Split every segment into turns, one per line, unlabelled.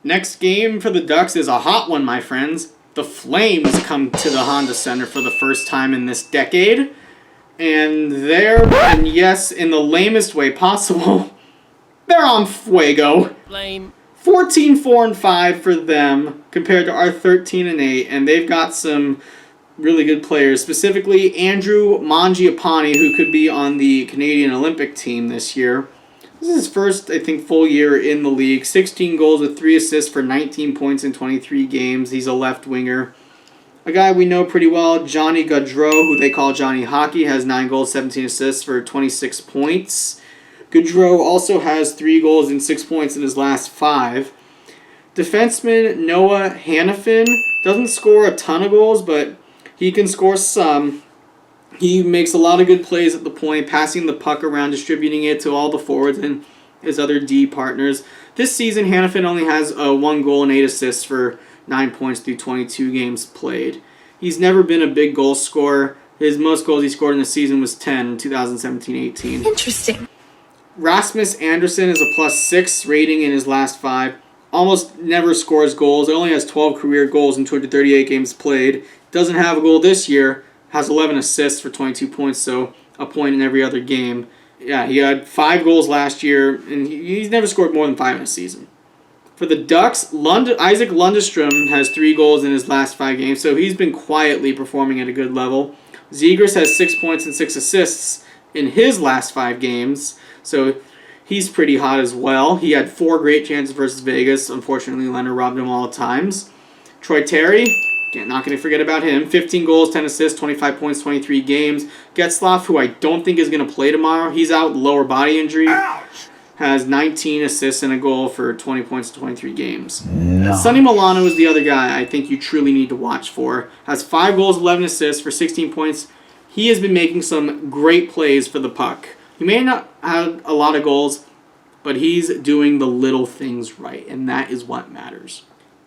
Next game for the Ducks is a hot one, my friends. The Flames come to the Honda Center for the first time in this decade. And yes, in the lamest way possible, they're on fuego.
Flame.
14-4-5 for them compared to our 13-8, and they've got some really good players, specifically Andrew Mangiapane, who could be on the Canadian Olympic team this year. This is his first, I think, full year in the league. 16 goals with 3 assists for 19 points in 23 games. He's a left winger. A guy we know pretty well, Johnny Gaudreau, who they call Johnny Hockey, has 9 goals, 17 assists for 26 points. Gaudreau also has 3 goals and 6 points in his last 5. Defenseman Noah Hannafin doesn't score a ton of goals, but he can score some. He makes a lot of good plays at the point, passing the puck around, distributing it to all the forwards and his other D partners. This season, Hannafin only has 1 goal and 8 assists for 9 points through 22 games played. He's never been a big goal scorer. His most goals he scored in the season was 10 in 2017-18.
Interesting.
Rasmus Andersson is a +6 rating in his last 5. Almost never scores goals. He only has 12 career goals in 238 games played. Doesn't have a goal this year. Has 11 assists for 22 points, so a point in every other game. Yeah, he had 5 goals last year, and he's never scored more than 5 in a season. For the Ducks, Isaac Lundestrom has 3 goals in his last 5 games, so he's been quietly performing at a good level. Zegras has 6 points and 6 assists in his last 5 games, so he's pretty hot as well. He had 4 great chances versus Vegas. Unfortunately, Leonard robbed him all the times. Troy Terry, again, not going to forget about him. 15 goals, 10 assists, 25 points, 23 games. Getzlaf, who I don't think is going to play tomorrow, he's out with lower body injury. Has 19 assists and a goal for 20 points in 23 games. Nice. Sonny Milano is the other guy I think you truly need to watch for. Has 5 goals, 11 assists for 16 points. He has been making some great plays for the puck. He may not have a lot of goals, but he's doing the little things right, and that is what matters.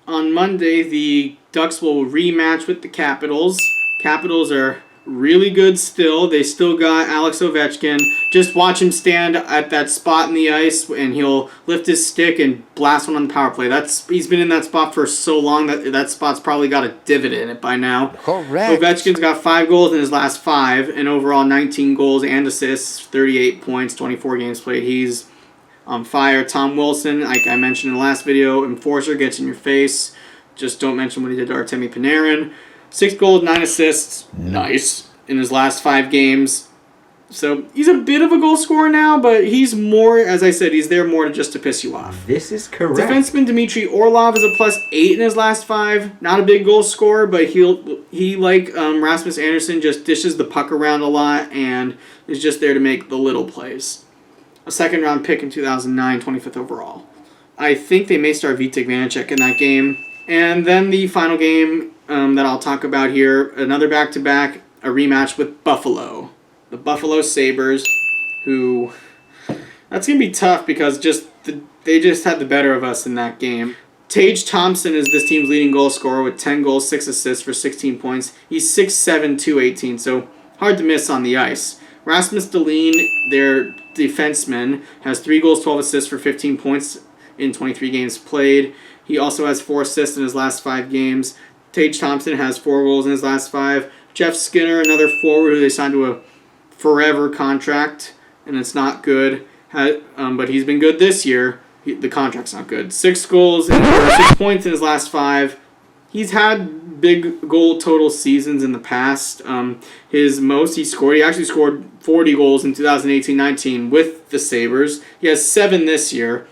On Monday, the Ducks will rematch with the Capitals. Capitals are really good still. They still got Alex Ovechkin. Just watch him stand at that spot in the ice, and he'll lift his stick and blast one on the power play. He's been in that spot for so long that spot's probably got a divot in it by now.
Correct.
Ovechkin's got 5 goals in his last 5, and overall 19 goals and assists, 38 points, 24 games played. He's on fire. Tom Wilson, like I mentioned in the last video, enforcer, gets in your face. Just don't mention what he did to Artemi Panarin. 6 goals, 9 assists. Nice. In his last 5 games. So he's a bit of a goal scorer now, but he's more, as I said, he's there more just to piss you off.
This is correct.
Defenseman Dmitry Orlov is a +8 in his last 5. Not a big goal scorer, but he like Rasmus Andersson, just dishes the puck around a lot and is just there to make the little plays. A 2nd-round pick in 2009, 25th overall. I think they may start Vitek Vanacek in that game. And then the final game that I'll talk about here, another back-to-back, a rematch with Buffalo. The Buffalo Sabres, who... That's going to be tough because they just had the better of us in that game. Tage Thompson is this team's leading goal scorer with 10 goals, 6 assists for 16 points. He's 6'7", 218, so hard to miss on the ice. Rasmus Dahlin, their defenseman, has 3 goals, 12 assists for 15 points in 23 games played. He also has 4 assists in his last 5 games. Tage Thompson has 4 goals in his last 5. Jeff Skinner, another forward who they signed to a forever contract, and it's not good. But he's been good this year. The contract's not good. 6 goals and 6 points in his last 5. He's had big goal total seasons in the past. His most he actually scored 40 goals in 2018-19 with the Sabres. He has 7 this year,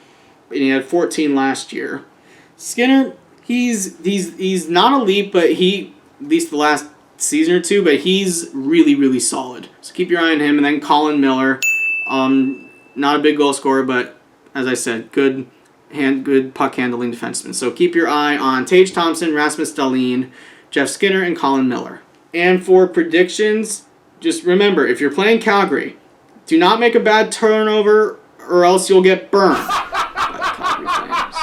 and he had 14 last year. Skinner, he's not elite, but at least the last season or 2, but he's really, really solid. So keep your eye on him. And then Colin Miller, not a big goal scorer, but as I said, good puck handling defenseman. So keep your eye on Tage Thompson, Rasmus Dahlin, Jeff Skinner, and Colin Miller. And for predictions, just remember, if you're playing Calgary, do not make a bad turnover or else you'll get burned by the Calgary Flames.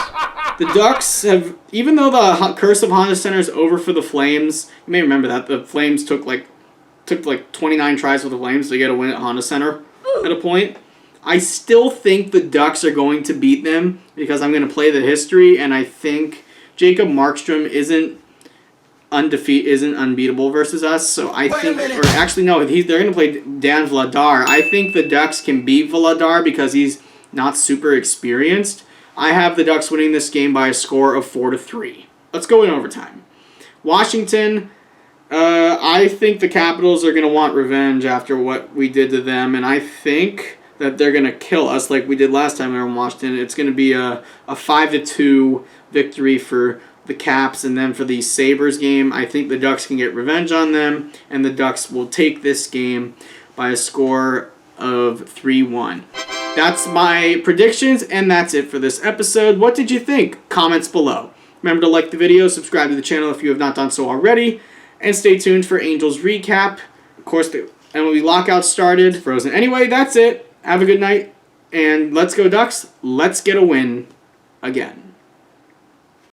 The Ducks have, even though the curse of Honda Center is over for the Flames, you may remember that the Flames took like 29 tries with the Flames to get a win at Honda Center at a point. I still think the Ducks are going to beat them because I'm going to play the history, and I think Jacob Markstrom isn't unbeatable versus us. So I think, or actually no, they're going to play Dan Vladar. I think the Ducks can beat Vladar because he's not super experienced. I have the Ducks winning this game by a score of 4-3. Let's go in overtime. Washington, I think the Capitals are going to want revenge after what we did to them, and I think that they're going to kill us like we did last time we were in Washington. It's going to be a 5-2 victory for the Caps, and then for the Sabres game, I think the Ducks can get revenge on them, and the Ducks will take this game by a score of 3-1. That's my predictions, and that's it for this episode. What did you think? Comments below. Remember to like the video, subscribe to the channel if you have not done so already, and stay tuned for Angels recap. Of course, the MLB lockout started. Frozen. Anyway, that's it. Have a good night, and let's go Ducks. Let's get a win again.